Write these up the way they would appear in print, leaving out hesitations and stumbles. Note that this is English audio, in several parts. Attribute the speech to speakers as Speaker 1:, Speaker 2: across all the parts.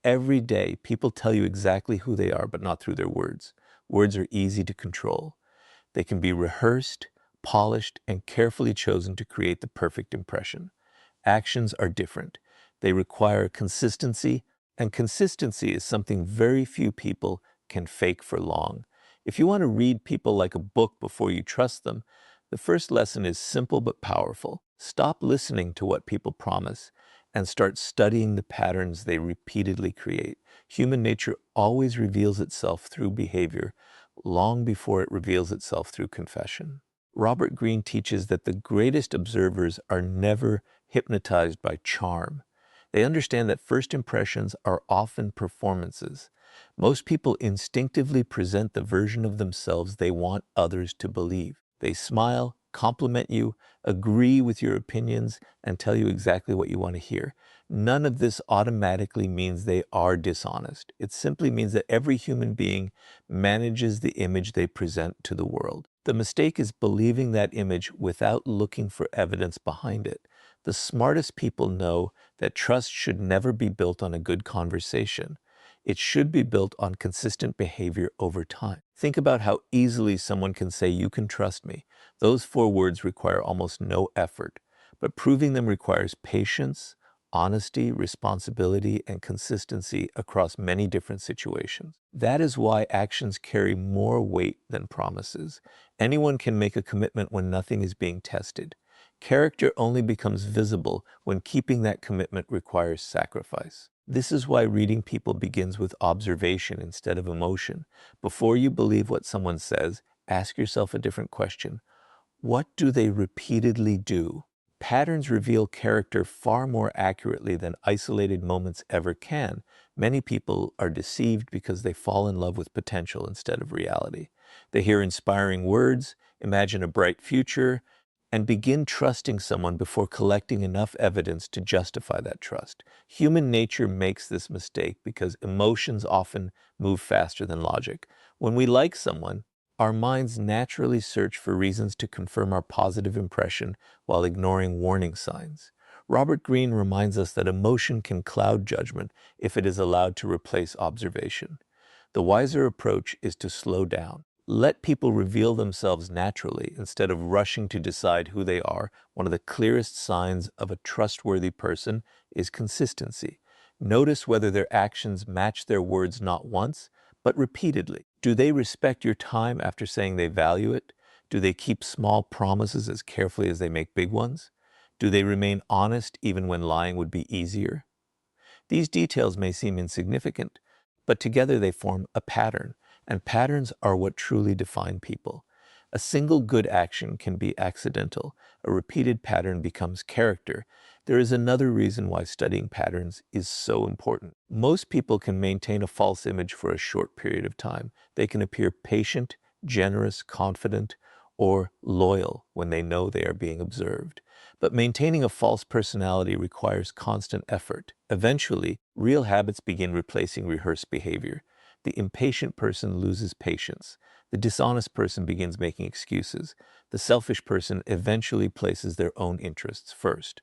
Speaker 1: Every day, people tell you exactly who they are, but not through their words. Words are easy to control. They can be rehearsed, polished, and carefully chosen to create the perfect impression. Actions are different. They require consistency, and consistency is something very few people can fake for long. If you want to read people like a book before you trust them, the first lesson is simple but powerful. Stop listening to what people promise and start studying the patterns they repeatedly create. Human nature always reveals itself through behavior long before it reveals itself through confession. Robert Greene teaches that the greatest observers are never hypnotized by charm. They understand that first impressions are often performances. Most people instinctively present the version of themselves they want others to believe. They smile, compliment you, agree with your opinions, and tell you exactly what you want to hear. None of this automatically means they are dishonest. It simply means that every human being manages the image they present to the world. The mistake is believing that image without looking for evidence behind it. The smartest people know that trust should never be built on a good conversation. It should be built on consistent behavior over time. Think about how easily someone can say, "You can trust me." Those 4 words require almost no effort, but proving them requires patience, honesty, responsibility, and consistency across many different situations. That is why actions carry more weight than promises. Anyone can make a commitment when nothing is being tested. Character only becomes visible when keeping that commitment requires sacrifice. This is why reading people begins with observation instead of emotion. Before you believe what someone says, ask yourself a different question. What do they repeatedly do? Patterns reveal character far more accurately than isolated moments ever can. Many people are deceived because they fall in love with potential instead of reality. They hear inspiring words, imagine a bright future, and begin trusting someone before collecting enough evidence to justify that trust. Human nature makes this mistake because emotions often move faster than logic. When we like someone, our minds naturally search for reasons to confirm our positive impression while ignoring warning signs. Robert Greene reminds us that emotion can cloud judgment if it is allowed to replace observation. The wiser approach is to slow down. Let people reveal themselves naturally instead of rushing to decide who they are. One of the clearest signs of a trustworthy person is consistency. Notice whether their actions match their words not once, but repeatedly. Do they respect your time after saying they value it? Do they keep small promises as carefully as they make big ones? Do they remain honest even when lying would be easier? These details may seem insignificant, but together they form a pattern, and patterns are what truly define people. A single good action can be accidental. A repeated pattern becomes character. There is another reason why studying patterns is so important. Most people can maintain a false image for a short period of time. They can appear patient, generous, confident, or loyal when they know they are being observed. But maintaining a false personality requires constant effort. Eventually, real habits begin replacing rehearsed behavior. The impatient person loses patience. The dishonest person begins making excuses. The selfish person eventually places their own interests first.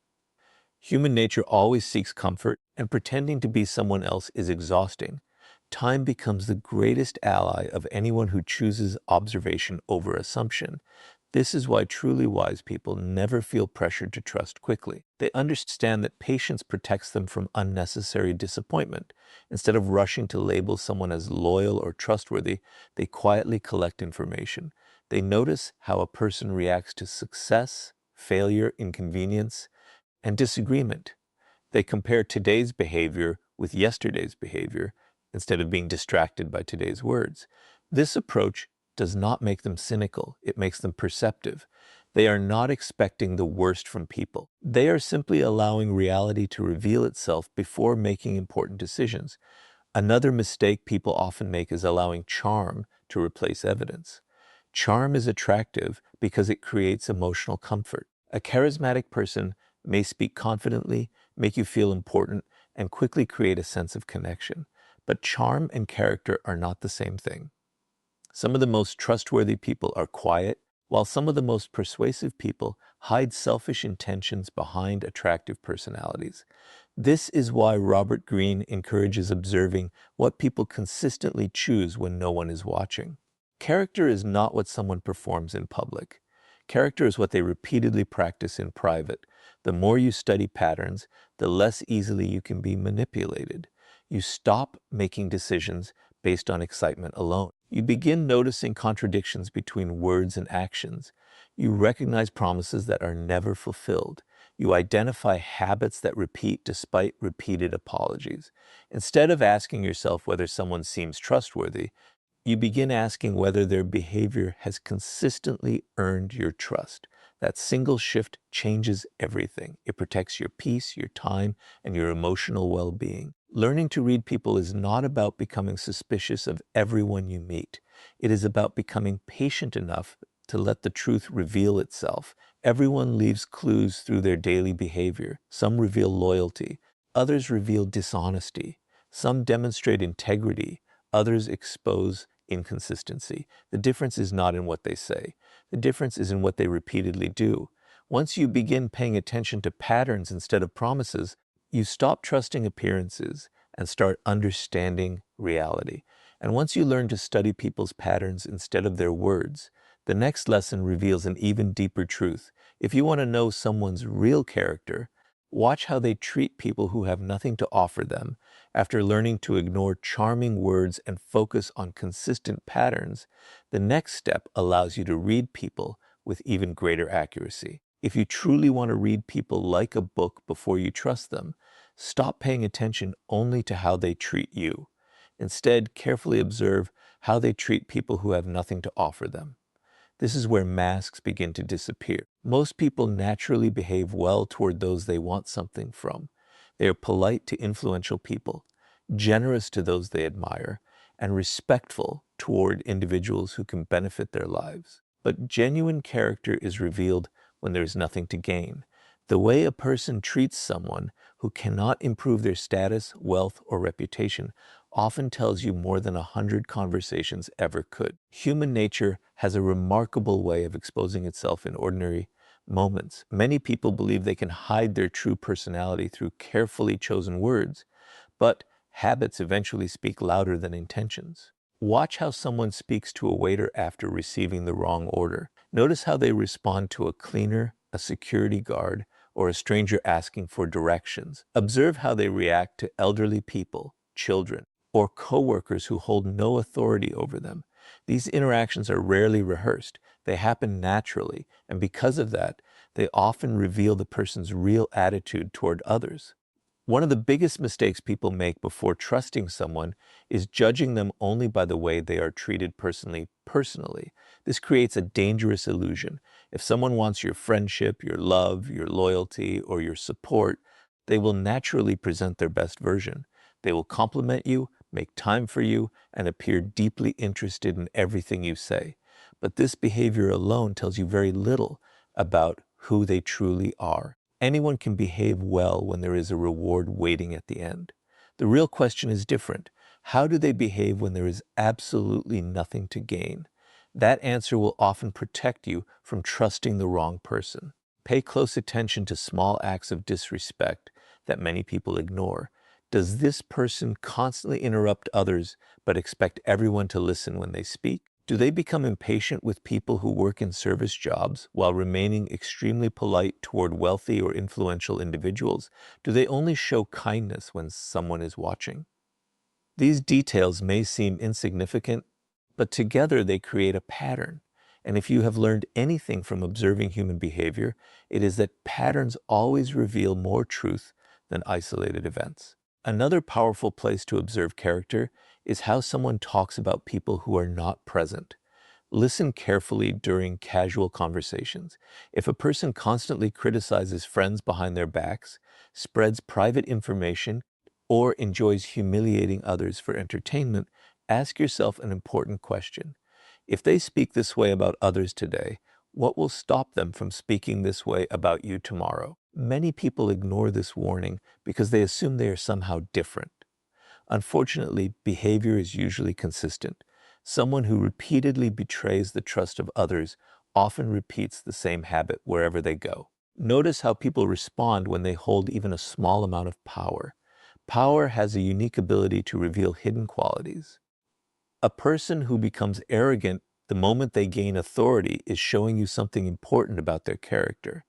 Speaker 1: Human nature always seeks comfort, and pretending to be someone else is exhausting. Time becomes the greatest ally of anyone who chooses observation over assumption. This is why truly wise people never feel pressured to trust quickly. They understand that patience protects them from unnecessary disappointment. Instead of rushing to label someone as loyal or trustworthy, they quietly collect information. They notice how a person reacts to success, failure, inconvenience, and disagreement. They compare today's behavior with yesterday's behavior instead of being distracted by today's words. This approach does not make them cynical, it makes them perceptive. They are not expecting the worst from people. They are simply allowing reality to reveal itself before making important decisions. Another mistake people often make is allowing charm to replace evidence. Charm is attractive because it creates emotional comfort. A charismatic person may speak confidently, make you feel important, and quickly create a sense of connection. But charm and character are not the same thing. Some of the most trustworthy people are quiet, while some of the most persuasive people hide selfish intentions behind attractive personalities. This is why Robert Greene encourages observing what people consistently choose when no one is watching. Character is not what someone performs in public. Character is what they repeatedly practice in private. The more you study patterns, the less easily you can be manipulated. You stop making decisions based on excitement alone. You begin noticing contradictions between words and actions. You recognize promises that are never fulfilled. You identify habits that repeat despite repeated apologies. Instead of asking yourself whether someone seems trustworthy, you begin asking whether their behavior has consistently earned your trust. That single shift changes everything. It protects your peace, your time, and your emotional well-being. Learning to read people is not about becoming suspicious of everyone you meet. It is about becoming patient enough to let the truth reveal itself. Everyone leaves clues through their daily behavior. Some reveal loyalty, others reveal dishonesty. Some demonstrate integrity, others expose inconsistency. The difference is not in what they say. The difference is in what they repeatedly do. Once you begin paying attention to patterns instead of promises, you stop trusting appearances and start understanding reality. And once you learn to study people's patterns instead of their words, the next lesson reveals an even deeper truth. If you want to know someone's real character, watch how they treat people who have nothing to offer them. After learning to ignore charming words and focus on consistent patterns, the next step allows you to read people with even greater accuracy. If you truly want to read people like a book before you trust them, stop paying attention only to how they treat you. Instead, carefully observe how they treat people who have nothing to offer them. This is where masks begin to disappear. Most people naturally behave well toward those they want something from. They are polite to influential people, generous to those they admire, and respectful toward individuals who can benefit their lives. But genuine character is revealed when there is nothing to gain. The way a person treats someone who cannot improve their status, wealth, or reputation often tells you more than 100 conversations ever could. Human nature has a remarkable way of exposing itself in ordinary moments. Many people believe they can hide their true personality through carefully chosen words, but habits eventually speak louder than intentions. Watch how someone speaks to a waiter after receiving the wrong order. Notice how they respond to a cleaner, a security guard, or a stranger asking for directions. Observe how they react to elderly people, children, or coworkers who hold no authority over them. These interactions are rarely rehearsed. They happen naturally, and because of that, they often reveal the person's real attitude toward others. One of the biggest mistakes people make before trusting someone is judging them only by the way they are treated personally. This creates a dangerous illusion. If someone wants your friendship, your love, your loyalty, or your support, they will naturally present their best version. They will compliment you, make time for you, and appear deeply interested in everything you say. But this behavior alone tells you very little about who they truly are. Anyone can behave well when there is a reward waiting at the end. The real question is different. How do they behave when there is absolutely nothing to gain? That answer will often protect you from trusting the wrong person. Pay close attention to small acts of disrespect that many people ignore. Does this person constantly interrupt others but expect everyone to listen when they speak? Do they become impatient with people who work in service jobs while remaining extremely polite toward wealthy or influential individuals? Do they only show kindness when someone is watching? These details may seem insignificant, but together they create a pattern. And if you have learned anything from observing human behavior, it is that patterns always reveal more truth than isolated events. Another powerful place to observe character is how someone talks about people who are not present. Listen carefully during casual conversations. If a person constantly criticizes friends behind their backs, spreads private information, or enjoys humiliating others for entertainment, ask yourself an important question. If they speak this way about others today, what will stop them from speaking this way about you tomorrow? Many people ignore this warning because they assume they are somehow different. Unfortunately, behavior is usually consistent. Someone who repeatedly betrays the trust of others often repeats the same habit wherever they go. Notice how people respond when they hold even a small amount of power. Power has a unique ability to reveal hidden qualities. A person who becomes arrogant the moment they gain authority is showing you something important about their character.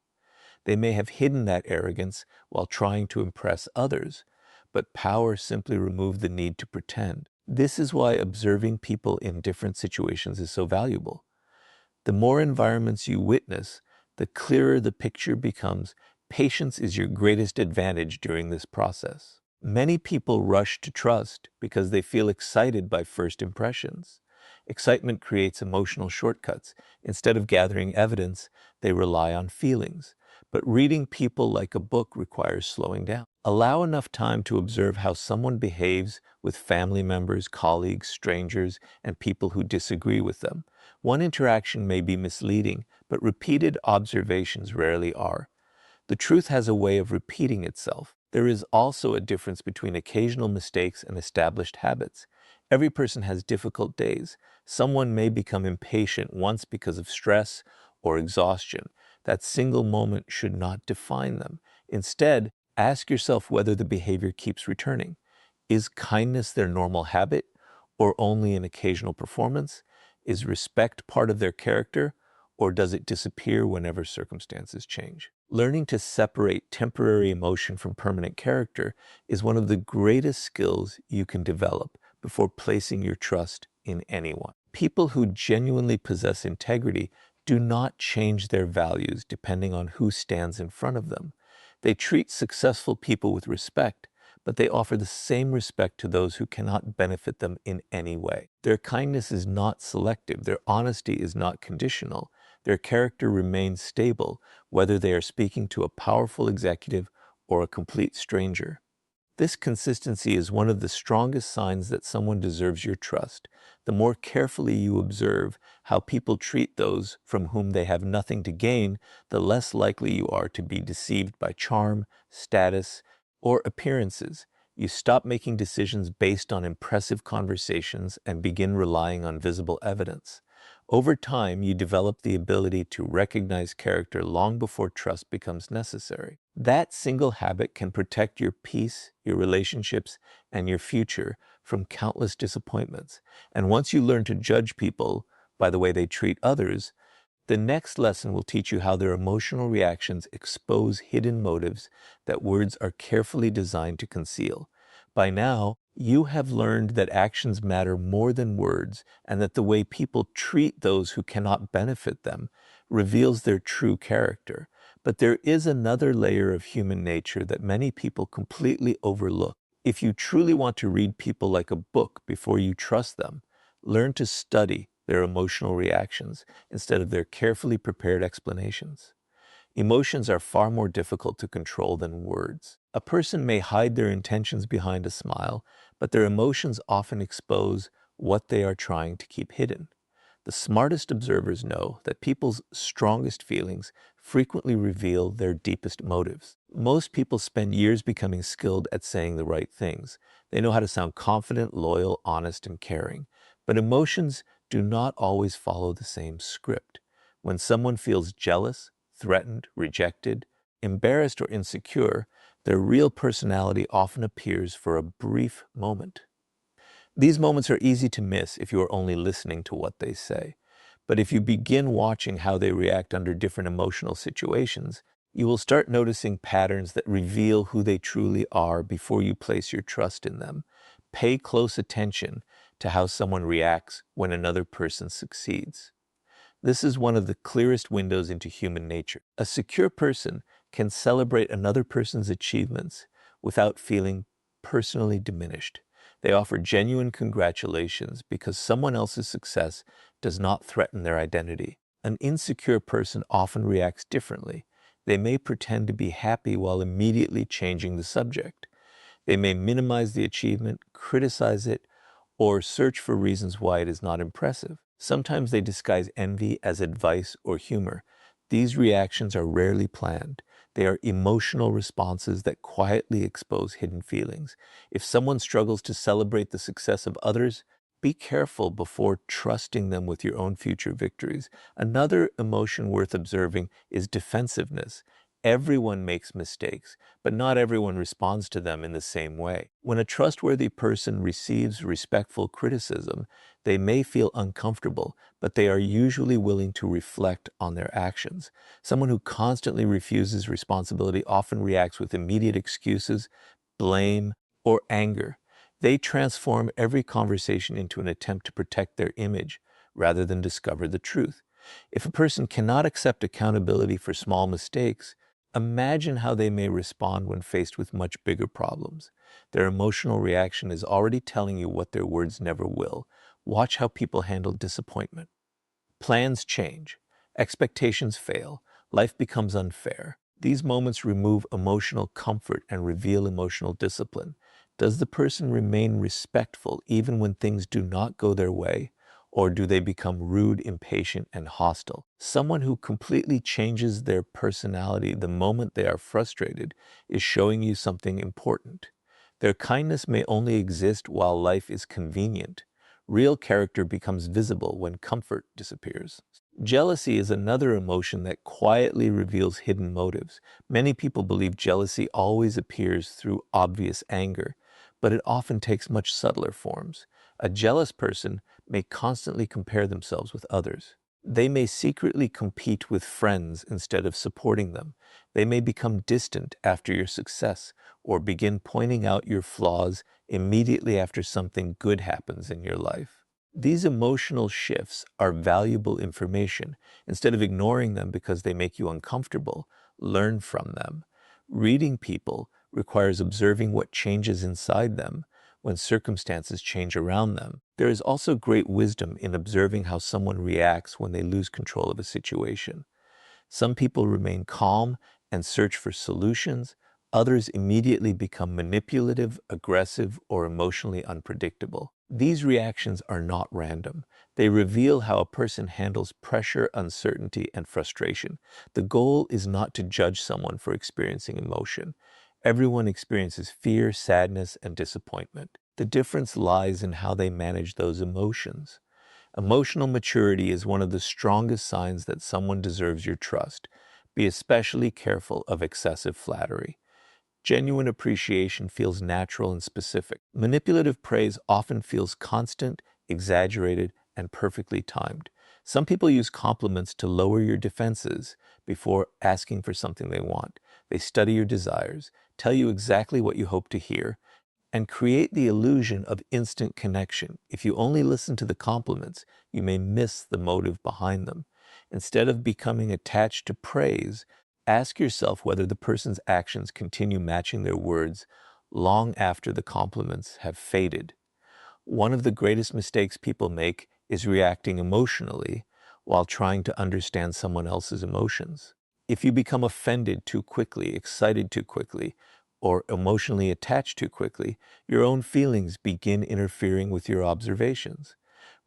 Speaker 1: They may have hidden that arrogance while trying to impress others, but power simply removed the need to pretend. This is why observing people in different situations is so valuable. The more environments you witness, the clearer the picture becomes. Patience is your greatest advantage during this process. Many people rush to trust because they feel excited by first impressions. Excitement creates emotional shortcuts. Instead of gathering evidence, they rely on feelings. But reading people like a book requires slowing down. Allow enough time to observe how someone behaves with family members, colleagues, strangers, and people who disagree with them. One interaction may be misleading, but repeated observations rarely are. The truth has a way of repeating itself. There is also a difference between occasional mistakes and established habits. Every person has difficult days. Someone may become impatient once because of stress or exhaustion. That single moment should not define them. Instead, ask yourself whether the behavior keeps returning. Is kindness their normal habit or only an occasional performance? Is respect part of their character, or does it disappear whenever circumstances change? Learning to separate temporary emotion from permanent character is one of the greatest skills you can develop before placing your trust in anyone. People who genuinely possess integrity do not change their values depending on who stands in front of them. They treat successful people with respect, but they offer the same respect to those who cannot benefit them in any way. Their kindness is not selective. Their honesty is not conditional. Their character remains stable, whether they are speaking to a powerful executive or a complete stranger. This consistency is one of the strongest signs that someone deserves your trust. The more carefully you observe how people treat those from whom they have nothing to gain, the less likely you are to be deceived by charm, status, or appearances. You stop making decisions based on impressive conversations and begin relying on visible evidence. Over time, you develop the ability to recognize character long before trust becomes necessary. That single habit can protect your peace, your relationships, and your future from countless disappointments. And once you learn to judge people by the way they treat others, the next lesson will teach you how their emotional reactions expose hidden motives that words are carefully designed to conceal. By now, you have learned that actions matter more than words, and that the way people treat those who cannot benefit them reveals their true character. But there is another layer of human nature that many people completely overlook. If you truly want to read people like a book before you trust them, learn to study their emotional reactions instead of their carefully prepared explanations. Emotions are far more difficult to control than words. A person may hide their intentions behind a smile, but their emotions often expose what they are trying to keep hidden. The smartest observers know that people's strongest feelings frequently reveal their deepest motives. Most people spend years becoming skilled at saying the right things. They know how to sound confident, loyal, honest, and caring. But emotions do not always follow the same script. When someone feels jealous, threatened, rejected, embarrassed, or insecure, their real personality often appears for a brief moment. These moments are easy to miss if you are only listening to what they say. But if you begin watching how they react under different emotional situations, you will start noticing patterns that reveal who they truly are before you place your trust in them. Pay close attention to how someone reacts when another person succeeds. This is one of the clearest windows into human nature. A secure person can celebrate another person's achievements without feeling personally diminished. They offer genuine congratulations because someone else's success does not threaten their identity. An insecure person often reacts differently. They may pretend to be happy while immediately changing the subject. They may minimize the achievement, criticize it, or search for reasons why it is not impressive. Sometimes they disguise envy as advice or humor. These reactions are rarely planned. They are emotional responses that quietly expose hidden feelings. If someone struggles to celebrate the success of others, Be careful before trusting them with your own future victories. Another emotion worth observing is defensiveness. Everyone makes mistakes, but not everyone responds to them in the same way. When a trustworthy person receives respectful criticism, they may feel uncomfortable, but they are usually willing to reflect on their actions. Someone who constantly refuses responsibility often reacts with immediate excuses, blame, or anger. They transform every conversation into an attempt to protect their image rather than discover the truth. If a person cannot accept accountability for small mistakes, imagine how they may respond when faced with much bigger problems. Their emotional reaction is already telling you what their words never will. Watch how people handle disappointment. Plans change, expectations fail, life becomes unfair. These moments remove emotional comfort and reveal emotional discipline. Does the person remain respectful even when things do not go their way? Or do they become rude, impatient, and hostile? Someone who completely changes their personality the moment they are frustrated is showing you something important. Their kindness may only exist while life is convenient. Real character becomes visible when comfort disappears. Jealousy is another emotion that quietly reveals hidden motives. Many people believe jealousy always appears through obvious anger, but it often takes much subtler forms. A jealous person may constantly compare themselves with others. They may secretly compete with friends instead of supporting them. They may become distant after your success or begin pointing out your flaws immediately after something good happens in your life. These emotional shifts are valuable information. Instead of ignoring them because they make you uncomfortable, learn from them. Reading people requires observing what changes inside them when circumstances change around them. There is also great wisdom in observing how someone reacts when they lose control of a situation. Some people remain calm and search for solutions. Others immediately become manipulative, aggressive, or emotionally unpredictable. These reactions are not random. They reveal how a person handles pressure, uncertainty, and frustration. The goal is not to judge someone for experiencing emotion. Everyone experiences fear, sadness, and disappointment. The difference lies in how they manage those emotions. Emotional maturity is one of the strongest signs that someone deserves your trust. Be especially careful of excessive flattery. Genuine appreciation feels natural and specific. Manipulative praise often feels constant, exaggerated, and perfectly timed. Some people use compliments to lower your defenses before asking for something they want. They study your desires, tell you exactly what you hope to hear, and create the illusion of instant connection. If you only listen to the compliments, you may miss the motive behind them. Instead of becoming attached to praise, ask yourself whether the person's actions continue matching their words long after the compliments have faded. One of the greatest mistakes people make is reacting emotionally while trying to understand someone else's emotions. If you become offended too quickly, excited too quickly, or emotionally attached too quickly, your own feelings begin interfering with your observations.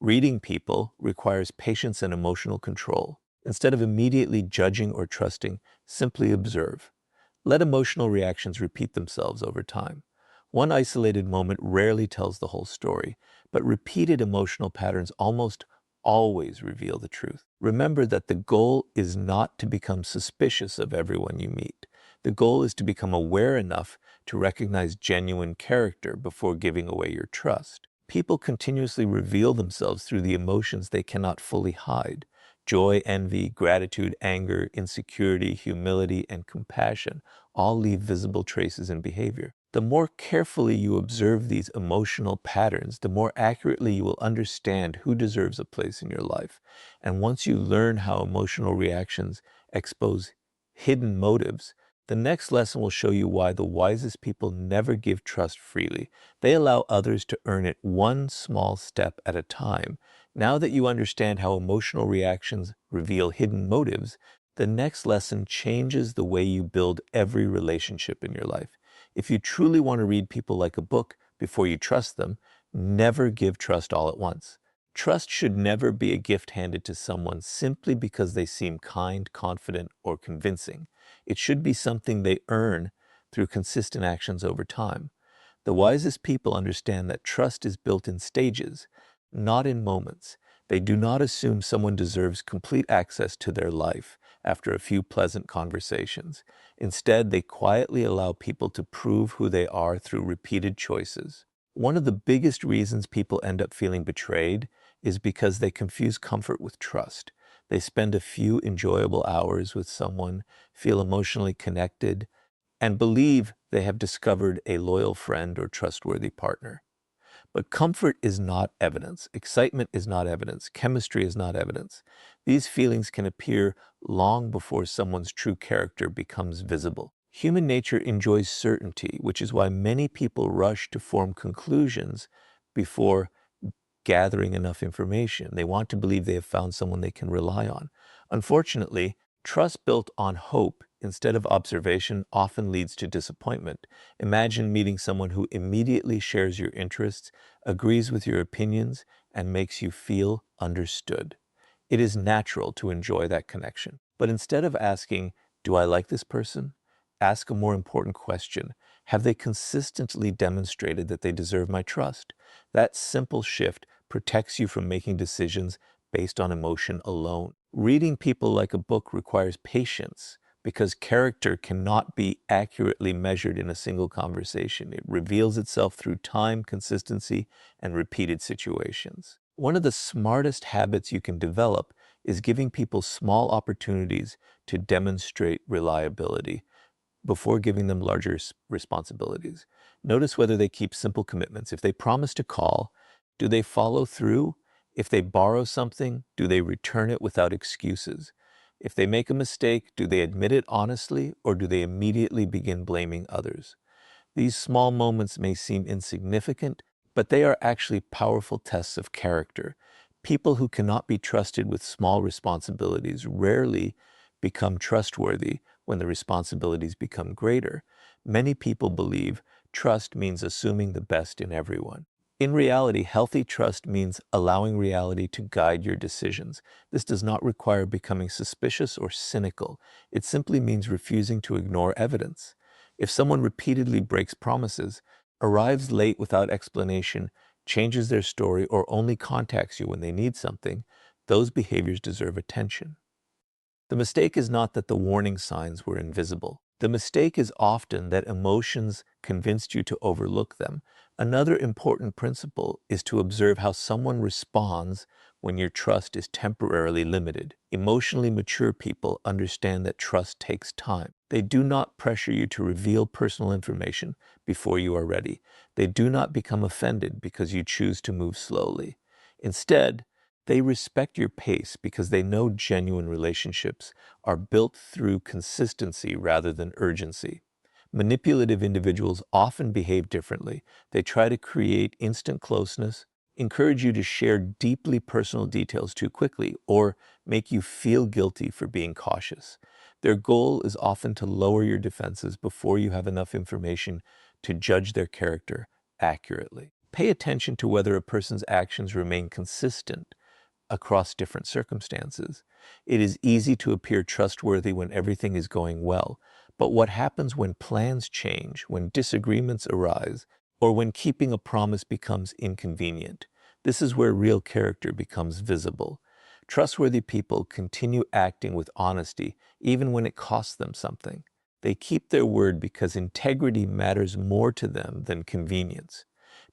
Speaker 1: Reading people requires patience and emotional control. Instead of immediately judging or trusting, simply observe. Let emotional reactions repeat themselves over time. One isolated moment rarely tells the whole story, but repeated emotional patterns almost always reveal the truth. Remember that the goal is not to become suspicious of everyone you meet. The goal is to become aware enough to recognize genuine character before giving away your trust. People continuously reveal themselves through the emotions they cannot fully hide. Joy, envy, gratitude, anger, insecurity, humility, and compassion all leave visible traces in behavior. The more carefully you observe these emotional patterns, the more accurately you will understand who deserves a place in your life. And once you learn how emotional reactions expose hidden motives, the next lesson will show you why the wisest people never give trust freely. They allow others to earn it one small step at a time. Now that you understand how emotional reactions reveal hidden motives, the next lesson changes the way you build every relationship in your life. If you truly want to read people like a book before you trust them, never give trust all at once. Trust should never be a gift handed to someone simply because they seem kind, confident, or convincing. It should be something they earn through consistent actions over time. The wisest people understand that trust is built in stages, not in moments. They do not assume someone deserves complete access to their life after a few pleasant conversations. Instead, they quietly allow people to prove who they are through repeated choices. One of the biggest reasons people end up feeling betrayed is because they confuse comfort with trust. They spend a few enjoyable hours with someone, feel emotionally connected, and believe they have discovered a loyal friend or trustworthy partner. But comfort is not evidence. Excitement is not evidence. Chemistry is not evidence. These feelings can appear long before someone's true character becomes visible. Human nature enjoys certainty, which is why many people rush to form conclusions before gathering enough information. They want to believe they have found someone they can rely on. Unfortunately, trust built on hope instead of observation often leads to disappointment. Imagine meeting someone who immediately shares your interests, agrees with your opinions, and makes you feel understood. It is natural to enjoy that connection. But instead of asking, "Do I like this person?" ask a more important question. Have they consistently demonstrated that they deserve my trust? That simple shift protects you from making decisions based on emotion alone. Reading people like a book requires patience because character cannot be accurately measured in a single conversation. It reveals itself through time, consistency, and repeated situations. One of the smartest habits you can develop is giving people small opportunities to demonstrate reliability before giving them larger responsibilities. Notice whether they keep simple commitments. If they promise to call, do they follow through? If they borrow something, do they return it without excuses? If they make a mistake, do they admit it honestly, or do they immediately begin blaming others? These small moments may seem insignificant, but they are actually powerful tests of character. People who cannot be trusted with small responsibilities rarely become trustworthy when the responsibilities become greater. Many people believe trust means assuming the best in everyone. In reality, healthy trust means allowing reality to guide your decisions. This does not require becoming suspicious or cynical. It simply means refusing to ignore evidence. If someone repeatedly breaks promises, arrives late without explanation, changes their story, or only contacts you when they need something, those behaviors deserve attention. The mistake is not that the warning signs were invisible. The mistake is often that emotions convinced you to overlook them. Another important principle is to observe how someone responds when your trust is temporarily limited. Emotionally mature people understand that trust takes time. They do not pressure you to reveal personal information before you are ready. They do not become offended because you choose to move slowly. Instead, they respect your pace because they know genuine relationships are built through consistency rather than urgency. Manipulative individuals often behave differently. They try to create instant closeness, encourage you to share deeply personal details too quickly, or make you feel guilty for being cautious. Their goal is often to lower your defenses before you have enough information to judge their character accurately. Pay attention to whether a person's actions remain consistent across different circumstances. It is easy to appear trustworthy when everything is going well, but what happens when plans change, when disagreements arise, or when keeping a promise becomes inconvenient? This is where real character becomes visible. Trustworthy people continue acting with honesty even when it costs them something. They keep their word because integrity matters more to them than convenience.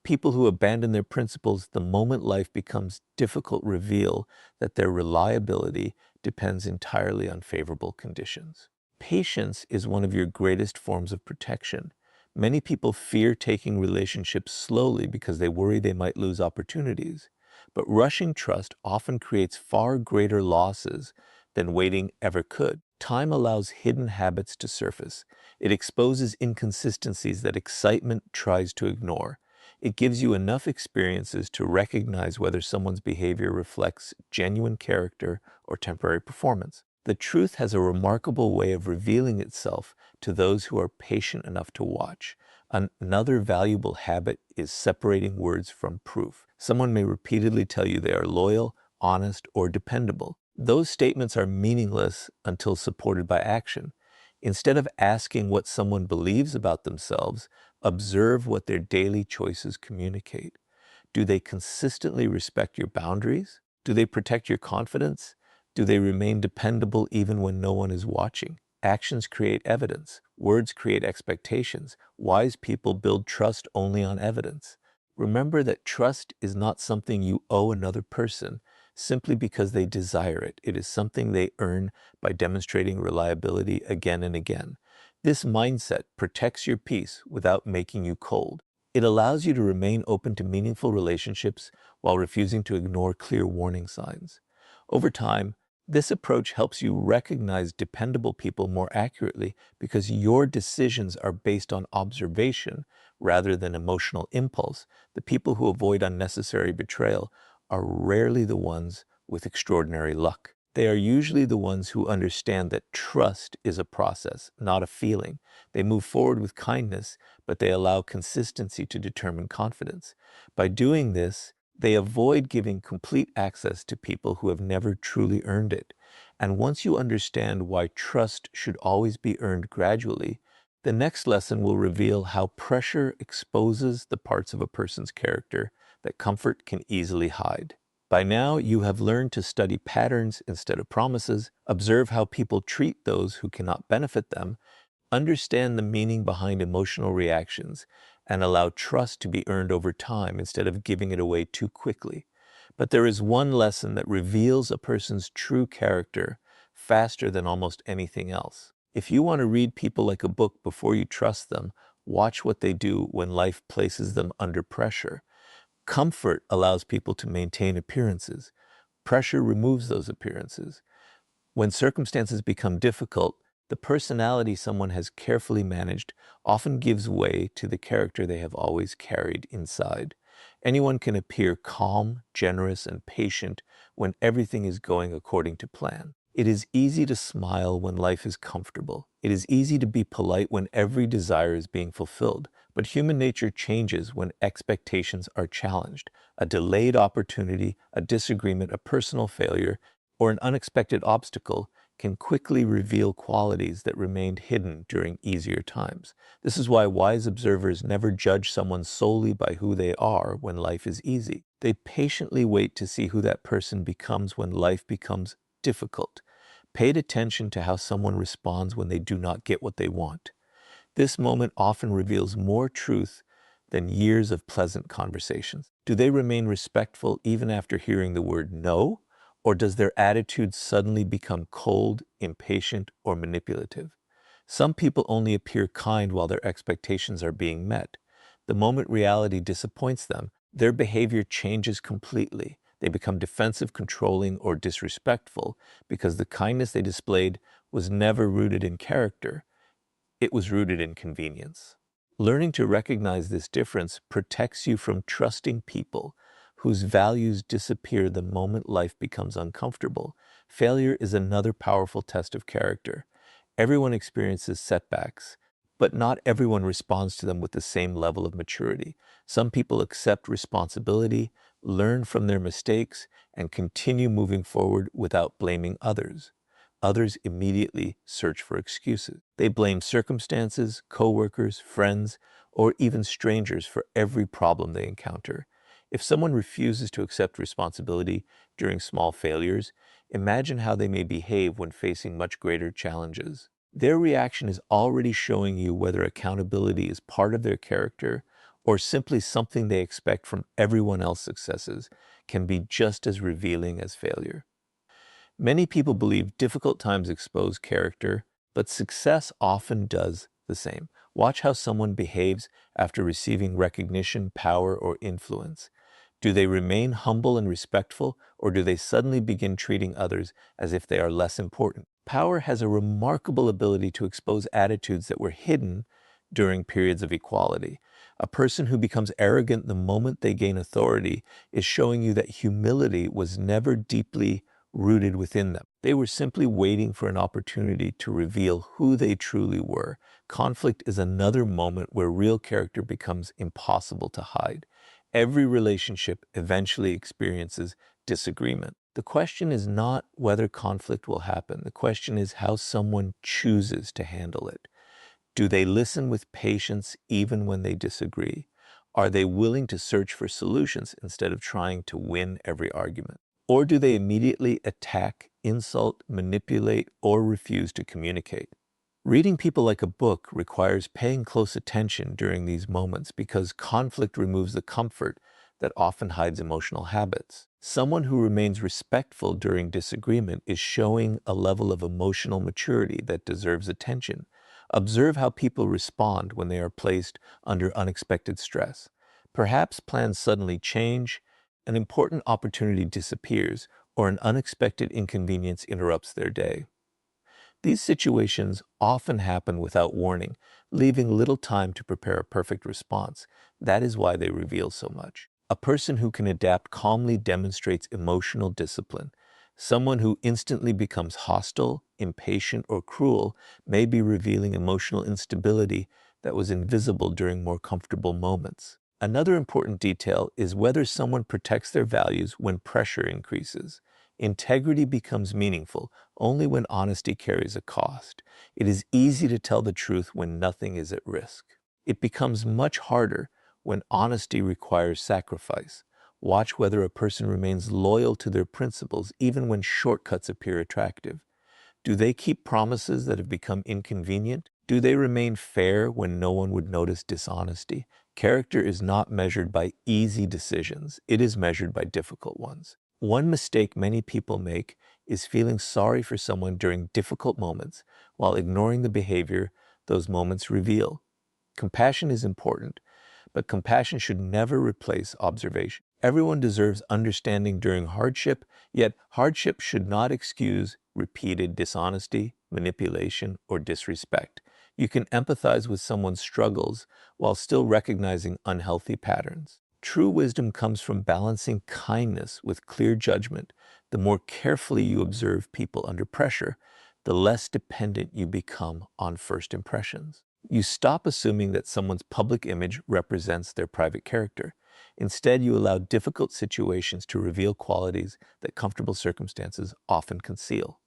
Speaker 1: People who abandon their principles the moment life becomes difficult reveal that their reliability depends entirely on favorable conditions. Patience is one of your greatest forms of protection. Many people fear taking relationships slowly because they worry they might lose opportunities. But rushing trust often creates far greater losses than waiting ever could. Time allows hidden habits to surface. It exposes inconsistencies that excitement tries to ignore. It gives you enough experiences to recognize whether someone's behavior reflects genuine character or temporary performance. The truth has a remarkable way of revealing itself to those who are patient enough to watch. Another valuable habit is separating words from proof. Someone may repeatedly tell you they are loyal, honest, or dependable. Those statements are meaningless until supported by action. Instead of asking what someone believes about themselves, observe what their daily choices communicate. Do they consistently respect your boundaries? Do they protect your confidence? Do they remain dependable even when no one is watching? Actions create evidence. Words create expectations. Wise people build trust only on evidence. Remember that trust is not something you owe another person simply because they desire it. It is something they earn by demonstrating reliability again and again. This mindset protects your peace without making you cold. It allows you to remain open to meaningful relationships while refusing to ignore clear warning signs. Over time, this approach helps you recognize dependable people more accurately because your decisions are based on observation rather than emotional impulse. The people who avoid unnecessary betrayal are rarely the ones with extraordinary luck. They are usually the ones who understand that trust is a process, not a feeling. They move forward with kindness, but they allow consistency to determine confidence. By doing this, they avoid giving complete access to people who have never truly earned it. And once you understand why trust should always be earned gradually, the next lesson will reveal how pressure exposes the parts of a person's character that comfort can easily hide. By now, you have learned to study patterns instead of promises, observe how people treat those who cannot benefit them, understand the meaning behind emotional reactions, and allow trust to be earned over time instead of giving it away too quickly. But there is one lesson that reveals a person's true character faster than almost anything else. If you want to read people like a book before you trust them, watch what they do when life places them under pressure. Comfort allows people to maintain appearances. Pressure removes those appearances. When circumstances become difficult, the personality someone has carefully managed often gives way to the character they have always carried inside. Anyone can appear calm, generous, and patient when everything is going according to plan. It is easy to smile when life is comfortable. It is easy to be polite when every desire is being fulfilled. But human nature changes when expectations are challenged. A delayed opportunity, a disagreement, a personal failure, or an unexpected obstacle can quickly reveal qualities that remained hidden during easier times. This is why wise observers never judge someone solely by who they are when life is easy. They patiently wait to see who that person becomes when life becomes difficult. Pay attention to how someone responds when they do not get what they want. This moment often reveals more truth than years of pleasant conversations. Do they remain respectful even after hearing the word no? Or does their attitude suddenly become cold, impatient, or manipulative? Some people only appear kind while their expectations are being met. The moment reality disappoints them, their behavior changes completely. They become defensive, controlling, or disrespectful because the kindness they displayed was never rooted in character. It was rooted in convenience. Learning to recognize this difference protects you from trusting people whose values disappear the moment life becomes uncomfortable. Failure is another powerful test of character. Everyone experiences setbacks, but not everyone responds to them with the same level of maturity. Some people accept responsibility, learn from their mistakes, and continue moving forward without blaming others. Others immediately search for excuses. They blame circumstances, coworkers, friends, or even strangers for every problem they encounter. If someone refuses to accept responsibility during small failures, imagine how they may behave when facing much greater challenges. Their reaction is already showing you whether accountability is part of their character or simply something they expect from everyone else's successes can be just as revealing as failure. Many people believe difficult times expose character, but success often does the same. Watch how someone behaves after receiving recognition, power, or influence. Do they remain humble and respectful, or do they suddenly begin treating others as if they are less important? Power has a remarkable ability to expose attitudes that were hidden during periods of equality. A person who becomes arrogant the moment they gain authority is showing you that humility was never deeply rooted within them. They were simply waiting for an opportunity to reveal who they truly were. Conflict is another moment where real character becomes impossible to hide. Every relationship eventually experiences disagreement. The question is not whether conflict will happen. The question is how someone chooses to handle it. Do they listen with patience even when they disagree? Are they willing to search for solutions instead of trying to win every argument? Or do they immediately attack, insult, manipulate, or refuse to communicate? Reading people like a book requires paying close attention during these moments because conflict removes the comfort that often hides emotional habits. Someone who remains respectful during disagreement is showing a level of emotional maturity that deserves attention. Observe how people respond when they are placed under unexpected stress. Perhaps plans suddenly change, an important opportunity disappears, or an unexpected inconvenience interrupts their day. These situations often happen without warning, leaving little time to prepare a perfect response. That is why they reveal so much. A person who can adapt calmly demonstrates emotional discipline. Someone who instantly becomes hostile, impatient, or cruel may be revealing emotional instability that was invisible during more comfortable moments. Another important detail is whether someone protects their values when pressure increases. Integrity becomes meaningful only when honesty carries a cost. It is easy to tell the truth when nothing is at risk. It becomes much harder when honesty requires sacrifice. Watch whether a person remains loyal to their principles even when shortcuts appear attractive. Do they keep promises that have become inconvenient? Do they remain fair when no one would notice dishonesty? Character is not measured by easy decisions. It is measured by difficult ones. One mistake many people make is feeling sorry for someone during difficult moments while ignoring the behavior those moments reveal. Compassion is important, but compassion should never replace observation. Everyone deserves understanding during hardship, yet hardship should not excuse repeated dishonesty, manipulation, or disrespect. You can empathize with someone's struggles while still recognizing unhealthy patterns. True wisdom comes from balancing kindness with clear judgment. The more carefully you observe people under pressure, the less dependent you become on first impressions. You stop assuming that someone's public image represents their private character. Instead, you allow difficult situations to reveal qualities that comfortable circumstances often conceal.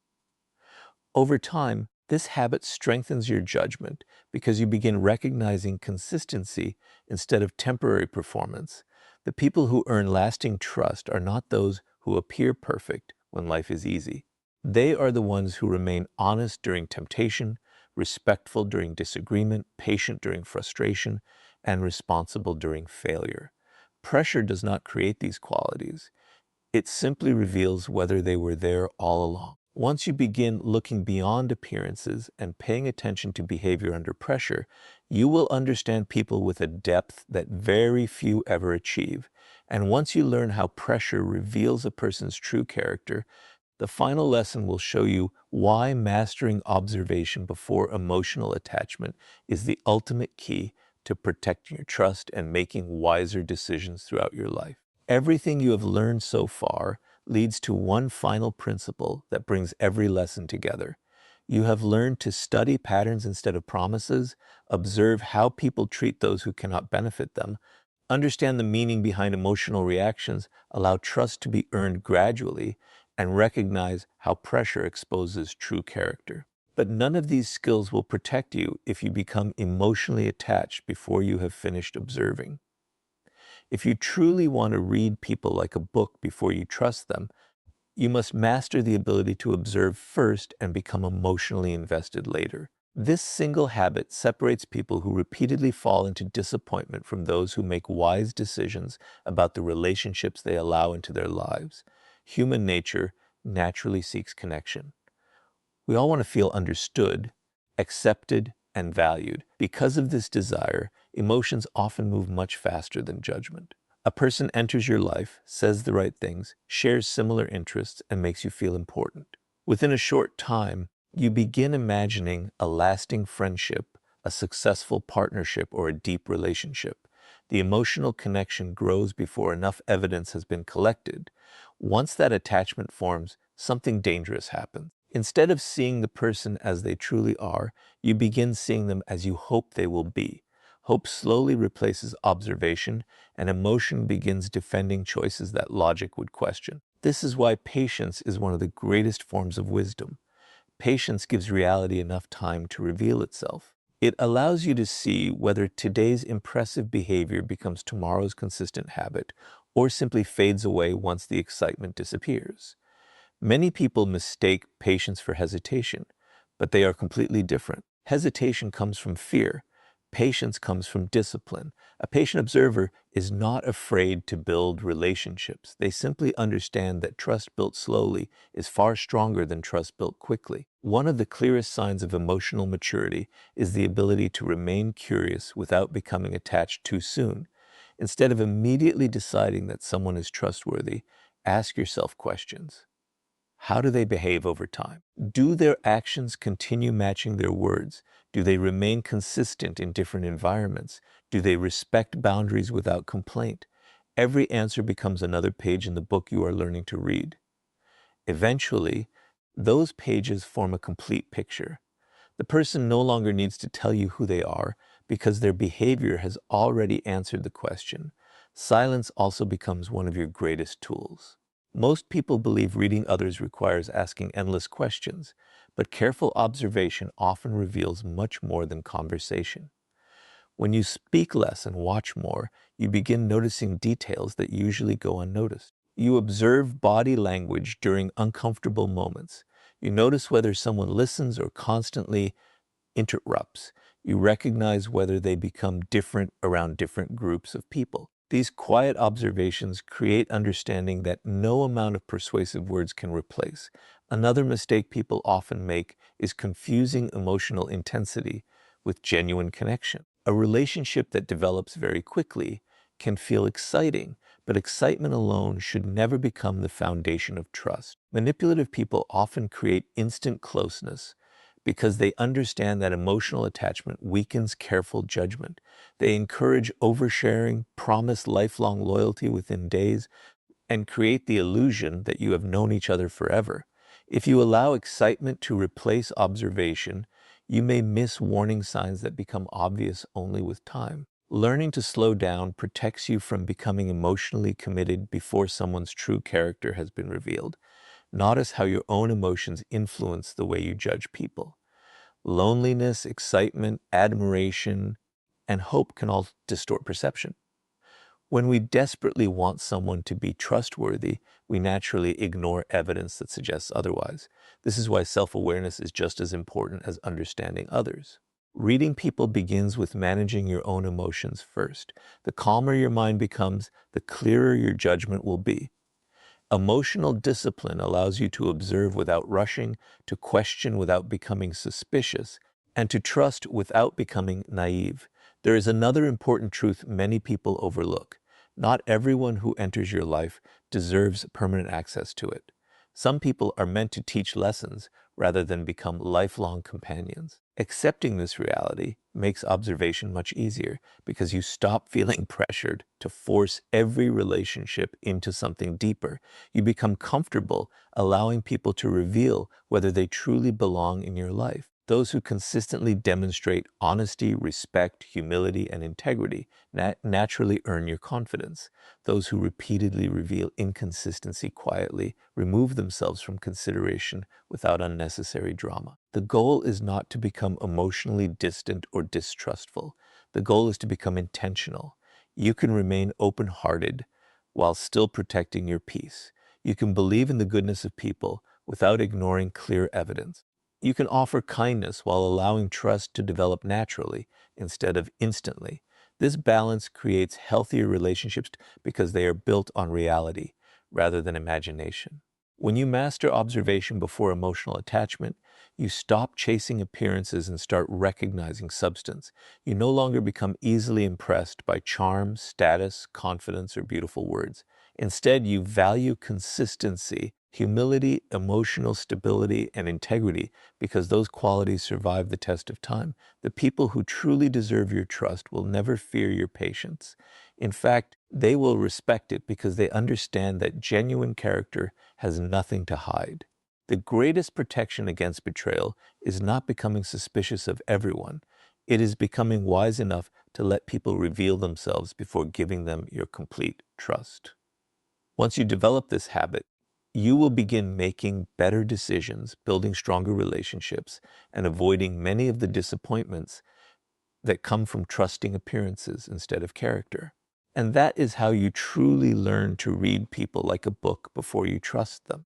Speaker 1: Over time, this habit strengthens your judgment because you begin recognizing consistency instead of temporary performance. The people who earn lasting trust are not those who appear perfect when life is easy. They are the ones who remain honest during temptation, respectful during disagreement, patient during frustration, and responsible during failure. Pressure does not create these qualities. It simply reveals whether they were there all along. Once you begin looking beyond appearances and paying attention to behavior under pressure, you will understand people with a depth that very few ever achieve. And once you learn how pressure reveals a person's true character, the final lesson will show you why mastering observation before emotional attachment is the ultimate key to protecting your trust and making wiser decisions throughout your life. Everything you have learned so far leads to one final principle that brings every lesson together. You have learned to study patterns instead of promises, observe how people treat those who cannot benefit them, understand the meaning behind emotional reactions, allow trust to be earned gradually, and recognize how pressure exposes true character. But none of these skills will protect you if you become emotionally attached before you have finished observing. If you truly want to read people like a book before you trust them, you must master the ability to observe first and become emotionally invested later. This single habit separates people who repeatedly fall into disappointment from those who make wise decisions about the relationships they allow into their lives. Human nature naturally seeks connection. We all want to feel understood, accepted, and valued. Because of this desire, emotions often move much faster than judgment. A person enters your life, says the right things, shares similar interests, and makes you feel important. Within a short time, you begin imagining a lasting friendship, a successful partnership, or a deep relationship. The emotional connection grows before enough evidence has been collected. Once that attachment forms, something dangerous happens. Instead of seeing the person as they truly are, you begin seeing them as you hope they will be. Hope slowly replaces observation, and emotion begins defending choices that logic would question. This is why patience is one of the greatest forms of wisdom. Patience gives reality enough time to reveal itself. It allows you to see whether today's impressive behavior becomes tomorrow's consistent habit or simply fades away once the excitement disappears. Many people mistake patience for hesitation, but they are completely different. Hesitation comes from fear. Patience comes from discipline. A patient observer is not afraid to build relationships. They simply understand that trust built slowly is far stronger than trust built quickly. One of the clearest signs of emotional maturity is the ability to remain curious without becoming attached too soon. Instead of immediately deciding that someone is trustworthy, ask yourself questions. How do they behave over time? Do their actions continue matching their words? Do they remain consistent in different environments? Do they respect boundaries without complaint? Every answer becomes another page in the book you are learning to read. Eventually, those pages form a complete picture. The person no longer needs to tell you who they are because their behavior has already answered the question. Silence also becomes one of your greatest tools. Most people believe reading others requires asking endless questions, but careful observation often reveals much more than conversation. When you speak less and watch more, you begin noticing details that usually go unnoticed. You observe body language during uncomfortable moments. You notice whether someone listens or constantly interrupts. You recognize whether they become different around different groups of people. These quiet observations create understanding that no amount of persuasive words can replace. Another mistake people often make is confusing emotional intensity with genuine connection. A relationship that develops very quickly can feel exciting, but excitement alone should never become the foundation of trust. Manipulative people often create instant closeness because they understand that emotional attachment weakens careful judgment. They encourage oversharing, promise lifelong loyalty within days, and create the illusion that you have known each other forever. If you allow excitement to replace observation, you may miss warning signs that become obvious only with time. Learning to slow down protects you from becoming emotionally committed before someone's true character has been revealed. Notice how your own emotions influence the way you judge people. Loneliness, excitement, admiration, and hope can all distort perception. When we desperately want someone to be trustworthy, we naturally ignore evidence that suggests otherwise. This is why self-awareness is just as important as understanding others. Reading people begins with managing your own emotions first. The calmer your mind becomes, the clearer your judgment will be. Emotional discipline allows you to observe without rushing, to question without becoming suspicious, and to trust without becoming naive. There is another important truth many people overlook. Not everyone who enters your life deserves permanent access to it. Some people are meant to teach lessons rather than become lifelong companions. Accepting this reality makes observation much easier because you stop feeling pressured to force every relationship into something deeper. You become comfortable allowing people to reveal whether they truly belong in your life. Those who consistently demonstrate honesty, respect, humility, and integrity naturally earn your confidence. Those who repeatedly reveal inconsistency quietly remove themselves from consideration without unnecessary drama. The goal is not to become emotionally distant or distrustful. The goal is to become intentional. You can remain open-hearted while still protecting your peace. You can believe in the goodness of people without ignoring clear evidence. You can offer kindness while allowing trust to develop naturally instead of instantly. This balance creates healthier relationships because they are built on reality rather than imagination. When you master observation before emotional attachment, you stop chasing appearances and start recognizing substance. You no longer become easily impressed by charm, status, confidence, or beautiful words. Instead, you value consistency, humility, emotional stability, and integrity because those qualities survive the test of time. The people who truly deserve your trust will never fear your patience. In fact, they will respect it because they understand that genuine character has nothing to hide. The greatest protection against betrayal is not becoming suspicious of everyone. It is becoming wise enough to let people reveal themselves before giving them your complete trust. Once you develop this habit, you will begin making better decisions, building stronger relationships, and avoiding many of the disappointments that come from trusting appearances instead of character. And that is how you truly learn to read people like a book before you trust them.